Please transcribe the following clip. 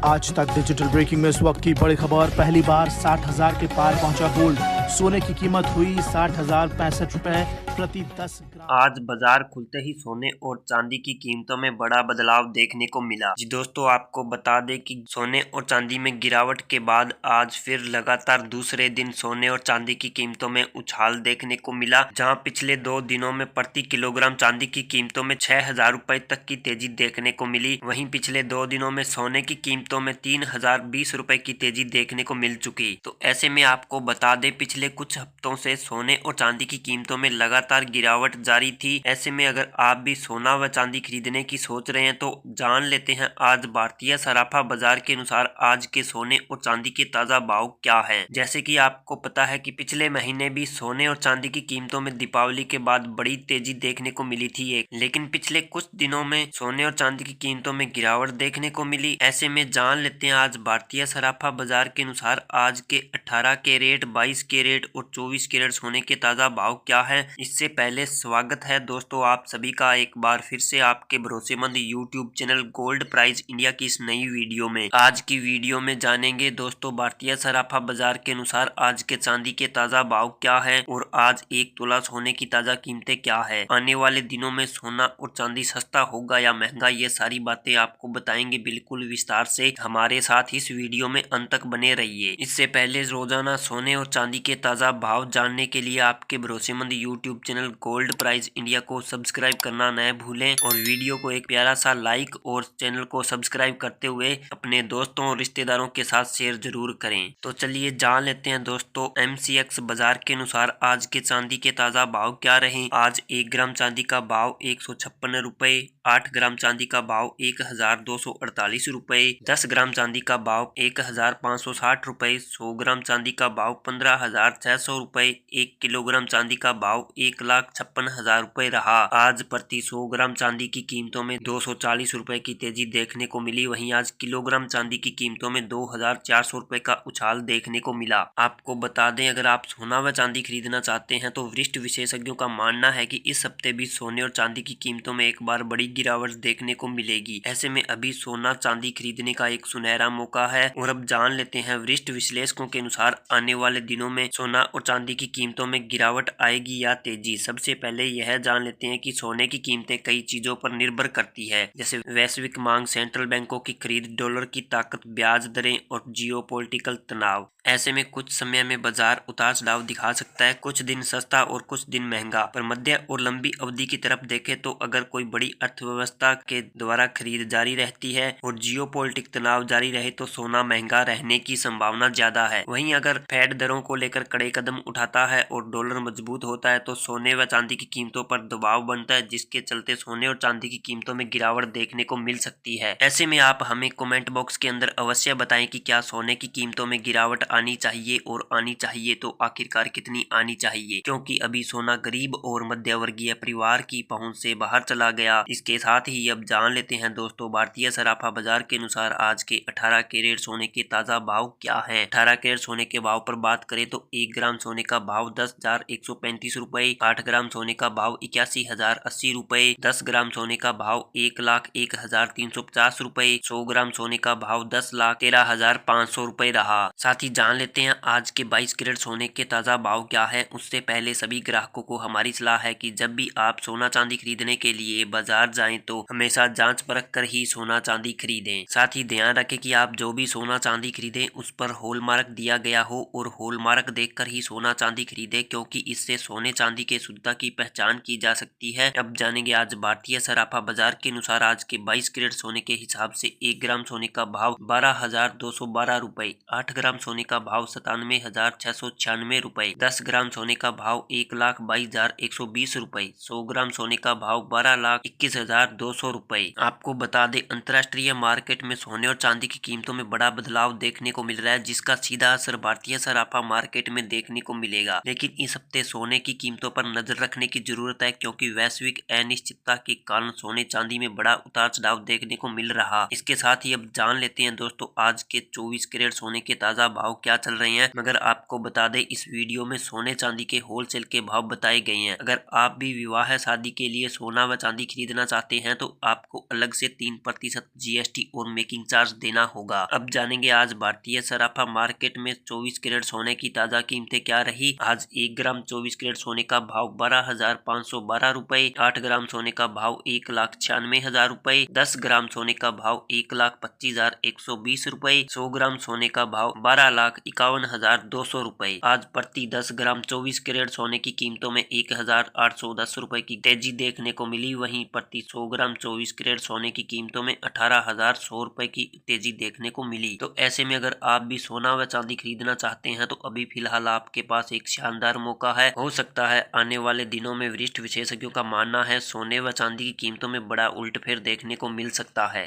आज तक digital breaking में इस वक्त की बड़ी खबर। पहली बार 60,000 के पार पहुंचा गोल्ड। सोने की कीमत हुई 60,065 रुपए प्रति 10 ग्राम। आज बाजार खुलते ही सोने और चांदी की कीमतों में बड़ा बदलाव देखने को मिला। जी दोस्तों, आपको बता दें कि सोने और चांदी में गिरावट के बाद आज फिर लगातार दूसरे दिन सोने और चांदी की कीमतों में उछाल देखने को मिला। जहां पिछले 2 दिनों में प्रति किलोग्राम चांदी की कीमतों में 6,000 रुपए तक की तेजी देखने को मिली। वहीं पिछले 2 दिनों में सोने की कीमतों में 3,020 रुपए की तेजी देखने को मिल चुकी। तो ऐसे में आपको बता दें, पिछले कुछ हफ्तों से सोने और चांदी की कीमतों में लगातार गिरावट जारी थी। ऐसे में अगर आप भी सोना व चांदी खरीदने की सोच रहे हैं तो जान लेते हैं आज भारतीय सराफा बाजार के अनुसार आज के सोने और चांदी के ताजा भाव क्या है। जैसे कि आपको पता है कि पिछले महीने भी सोने और चांदी की कीमतों में दीपावली के बाद बड़ी तेजी देखने को मिली थी लेकिन पिछले कुछ दिनों में सोने और चांदी की कीमतों में गिरावट देखने को मिली। ऐसे में जान लेते हैं आज भारतीय सराफा बाजार के अनुसार आज के 18 कैरेट, 22 कैरेट और 24 कैरेट सोने के ताजा भाव क्या है। इससे पहले स्वागत है दोस्तों आप सभी का एक बार फिर से आपके भरोसेमंद YouTube channel gold price India की इस नई वीडियो में। आज की वीडियो में जानेंगे दोस्तों भारतीय सराफा बाजार के अनुसार आज के चांदी के ताजा भाव क्या है और आज 1 तोला सोने की ताजा कीमतें क्या है। आने वाले दिनों में सोना और चांदी सस्ता होगा या महंगा, ये सारी बातें आपको बताएंगे बिल्कुल विस्तार से। हमारे साथ इस वीडियो में अंत तक बने रहिए। इससे पहले रोजाना सोने और चांदी के ताजा भाव जानने के लिए आपके भरोसेमंद YouTube channel gold price India को सब्सक्राइब करना न भूलें और वीडियो को एक प्यारा सा लाइक और चैनल को सब्सक्राइब करते हुए अपने दोस्तों और रिश्तेदारों के साथ शेयर जरूर करें। तो चलिए जान लेते हैं दोस्तों MCX बाजार के अनुसार आज के चांदी के ताजा भाव क्या रहे। आज 1 ग्राम चांदी का भाव 156 रुपए, 8 ग्राम चांदी का भाव 1,248 रुपए, 10 ग्राम चांदी का भाव 1,560 रुपए, 100 ग्राम चांदी का भाव 15,600 रुपए, 1 किलोग्राम चांदी का भाव 1,56,000 रुपए रहा। आज प्रति 100 ग्राम चांदी की कीमतों में 240 रुपए की तेजी देखने को मिली। वहीं आज किलोग्राम चांदी की कीमतों में 2,400 रुपए का उछाल देखने को मिला। आपको बता दें, अगर आप सोना व चांदी खरीदना चाहते हैं तो वरिष्ठ विशेषज्ञों का मानना है कि इस हफ्ते भी सोने और चांदी की कीमतों में एक बार बड़ी गिरावट देखने को मिलेगी। ऐसे में अभी सोना चांदी खरीदने का एक सुनहरा मौका है। और अब जान लेते हैं वरिष्ठ विश्लेषकों के अनुसार आने वाले दिनों में सोना और चांदी की कीमतों में गिरावट आएगी या तेजी। सबसे पहले यह जान लेते हैं कि सोने की कीमतें कई चीजों पर निर्भर करती है, जैसे वैश्विक मांग, सेंट्रल बैंकों की खरीद, डॉलर की ताकत, ब्याज दरें और जियोपॉलिटिकल तनाव। ऐसे में कुछ समय में बाजार उतार चढ़ाव दिखा सकता है, कुछ दिन सस्ता और कुछ दिन महंगा। पर मध्य और लंबी अवधि की तरफ देखें तो अगर कोई बड़ी अर्थव्यवस्था के द्वारा खरीद जारी रहती है और जियोपॉलिटिक तनाव जारी रहे तो सोना महंगा रहने की संभावना ज्यादा है। वहीं अगर फेड दरों को लेकर कड़े कदम उठाता है और डॉलर मजबूत होता है तो सोने व चांदी की कीमतों पर दबाव बनता है, जिसके चलते सोने और चांदी की कीमतों में गिरावट देखने को मिल सकती है। ऐसे में आप हमें कमेंट बॉक्स के अंदर अवश्य बताएं कि क्या सोने की कीमतों में गिरावट आनी चाहिए और आनी चाहिए तो आखिरकार कितनी आनी चाहिए, क्योंकि अभी सोना गरीब और मध्य वर्गीय परिवार की पहुंच से बाहर चला गया। इसके साथ ही अब जान लेते हैं दोस्तों भारतीय सराफा बाजार के अनुसार आज के 18 कैरेट सोने के ताजा भाव क्या है। 18 कैरेट सोने के भाव पर बात करें तो 1 ग्राम सोने का भाव 10,135 रुपए, 8 ग्राम सोने का भाव 81,080 रुपए, 10 ग्राम सोने का भाव 1,01,350 रुपए, 100 ग्राम सोने का भाव 10,13,500 रुपए रहा। साथ ही जान लेते हैं आज के 22 कैरेट सोने के ताजा भाव क्या है। उससे पहले सभी ग्राहकों को हमारी सलाह है कि जब भी आप सोना चांदी खरीदने के लिए बाजार जाएं तो हमेशा जांच परख कर ही सोना चांदी खरीदें। साथ ही ध्यान रखें कि आप जो भी सोना चांदी खरीदें उस पर हॉलमार्क दिया गया हो और हॉलमार्क देखकर ही सोना चांदी खरीदें, क्योंकि इससे सोने चांदी के शुद्धता की पहचान की जा सकती है। अब जानेंगे आज भारतीय सराफा बाजार के अनुसार आज के 22 कैरेट सोने के हिसाब से 1 ग्राम सोने का भाव 12,212 रुपए, 8 ग्राम सोने का भाव 97,696 रुपए, 10 ग्राम सोने का भाव 1,22,120 रुपए, 100 ग्राम सोने का भाव 12,21,200 रुपए। आपको बता दें अंतर्राष्ट्रीय मार्केट में सोने और चांदी की कीमतों में बड़ा बदलाव देखने को मिल रहा है, जिसका सीधा असर भारतीय सराफा मार्केट में देखने को मिलेगा। लेकिन इस हफ्ते सोने की कीमतों पर नजर रखने की जरूरत है, क्योंकि वैश्विक अनिश्चितता के कारण सोने चांदी में बड़ा उतार चढ़ाव देखने को मिल रहा। इसके साथ ही अब जान लेते हैं दोस्तों आज के 24 कैरेट सोने के ताजा भाव क्या चल रहे हैं। मगर आपको बता दें इस वीडियो में सोने चांदी के होलसेल के भाव बताए गए हैं। अगर आप भी विवाह शादी के लिए सोना व चांदी खरीदना चाहते हैं तो आपको अलग से 3% GST और मेकिंग चार्ज देना होगा। अब जानेंगे आज भारतीय सराफा मार्केट में 24 कैरेट सोने की ताजा कीमतें क्या रही। आज 1 ग्राम 24 कैरेट सोने का भाव 12,512 रुपए, 8 ग्राम सोने का भाव 1,96,000 रुपए, 10 ग्राम सोने का भाव 1,25,120 रुपए, 100 ग्राम सोने का भाव 12,51,200 रुपए। आज प्रति 10 ग्राम 24 कैरेट सोने की कीमतों में 1,810 रुपए की तेजी देखने को मिली। वहीं प्रति 100 ग्राम 24 कैरेट सोने की कीमतों में 18,100 रुपए की तेजी देखने को मिली। तो ऐसे में अगर आप भी सोना व चांदी खरीदना चाहते हैं तो अभी फिलहाल आपके पास एक शानदार मौका है। हो सकता है आने वाले दिनों में वरिष्ठ विशेषज्ञों का मानना है सोने व चांदी की कीमतों में बड़ा उलटफेर देखने को मिल सकता है।